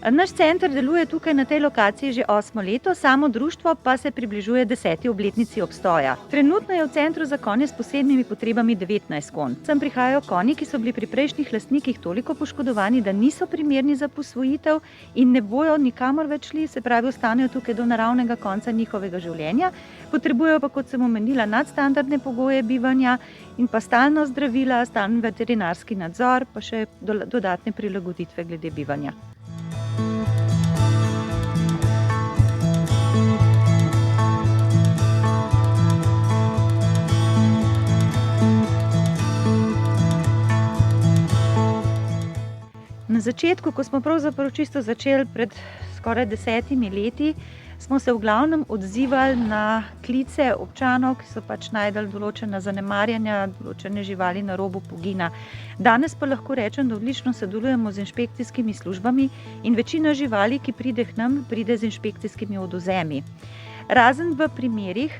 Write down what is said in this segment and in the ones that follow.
Naš center deluje tukaj na tej lokaciji že 8 leto, samo društvo pa se približuje 10. obletnici obstoja. Trenutno je v centru za konje s posebnimi potrebami 19 konj. Sem prihajajo konji, ki so bili pri prejšnjih lastnikih toliko poškodovani, da niso primerni za posvojitev in ne bojo nikamor več šli, se pravi, ostanejo tukaj do naravnega konca njihovega življenja. Potrebujejo pa, kot sem omenila, nadstandardne pogoje bivanja in pa stalno zdravila, stalni veterinarski nadzor, pa še dodatne prilagoditve glede bivanja. Na začetku, ko smo pravzaprav čisto začeli pred skoraj 10 leti, smo se v glavnem odzivali na klice občanov, ki so pač najdali določena zanemarjanja, določene živali na robu pogina. Danes pa lahko rečem, da odlično sodelujemo z inšpekcijskimi službami in večina živali, ki pride k nam, pride z inšpekcijskimi odvzemi. Razen v primerih,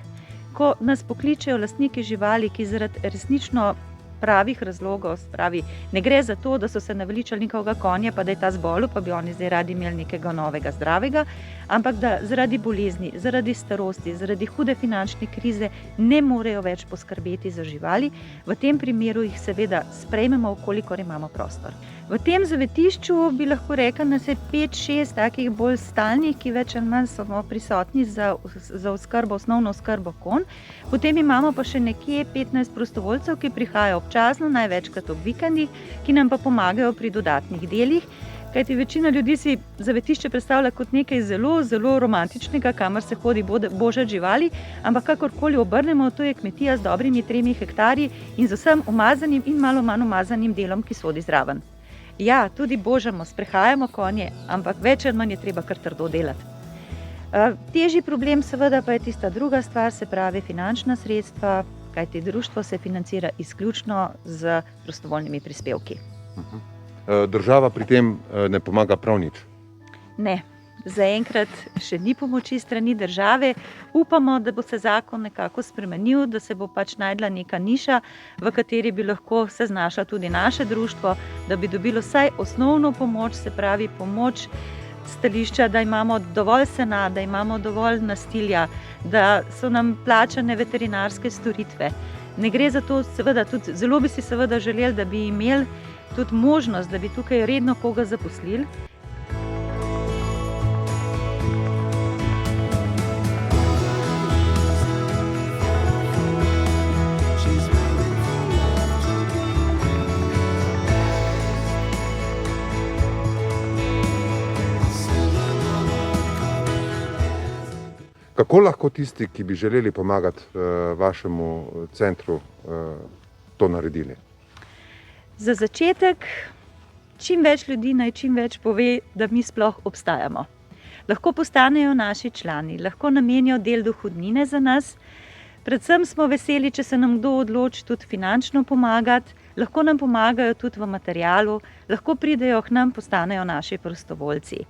ko nas pokličejo lastniki živali, ki zaradi resnično pravih razlogov, spravi, ne gre za to, da so se naveličali njihovega konja, pa da je ta zbolel, pa bi oni zdaj radi imeli nekega novega, zdravega, ampak da zaradi bolezni, zaradi starosti, zaradi hude finančne krize ne morejo več poskrbeti za živali. V tem primeru jih seveda sprejmemo, kolikor imamo prostor. V tem zavetišču bi lahko rekla, da se 5-6 takih bolj stalnih, ki več ali manj smo prisotni za oskrbo, osnovno oskrbo konj. Potem imamo pa še nekje 15 prostovoljcev, ki prihajajo občasno, največkrat ob vikendih, ki nam pa pomagajo pri dodatnih delih. Kajti večina ljudi si zavetišče predstavlja kot nekaj zelo, zelo romantičnega, kamor se hodi božat živali, ampak kakorkoli obrnemo, to je kmetija z dobrimi 3 hektarji in z vsem umazanim in malo manj umazanim delom, ki sodi zraven. Ja, tudi božamo, sprehajamo konje, ampak več ali manj je treba kar trdo delati. Težji problem seveda pa je tista druga stvar, se pravi finančna sredstva, kajti društvo se financira izključno z prostovoljnimi prispevki. Država pri tem ne pomaga prav nič? Ne, zaenkrat še ni pomoči strani države. Upamo, da bo se zakon nekako spremenil, da se bo pač najdla neka niša, v kateri bi lahko se znašla tudi naše društvo, da bi dobilo vsaj osnovno pomoč, se pravi pomoč stališča, da imamo dovolj sena, da imamo dovolj nastilja, da so nam plačane veterinarske storitve. Ne gre za to, seveda, tudi zelo bi si seveda želeli, da bi imeli tudi možnost, da bi tukaj redno koga zaposlili. Kako lahko tisti, ki bi želeli pomagati vašemu centru, to naredili? Za začetek, čim več ljudi naj čim več pove, da mi sploh obstajamo. Lahko postanejo naši člani, lahko namenijo del dohodnine za nas. Predvsem smo veseli, če se nam kdo odloči tudi finančno pomagati, lahko nam pomagajo tudi v materialu, lahko pridejo k nam, postanejo naši prostovoljci.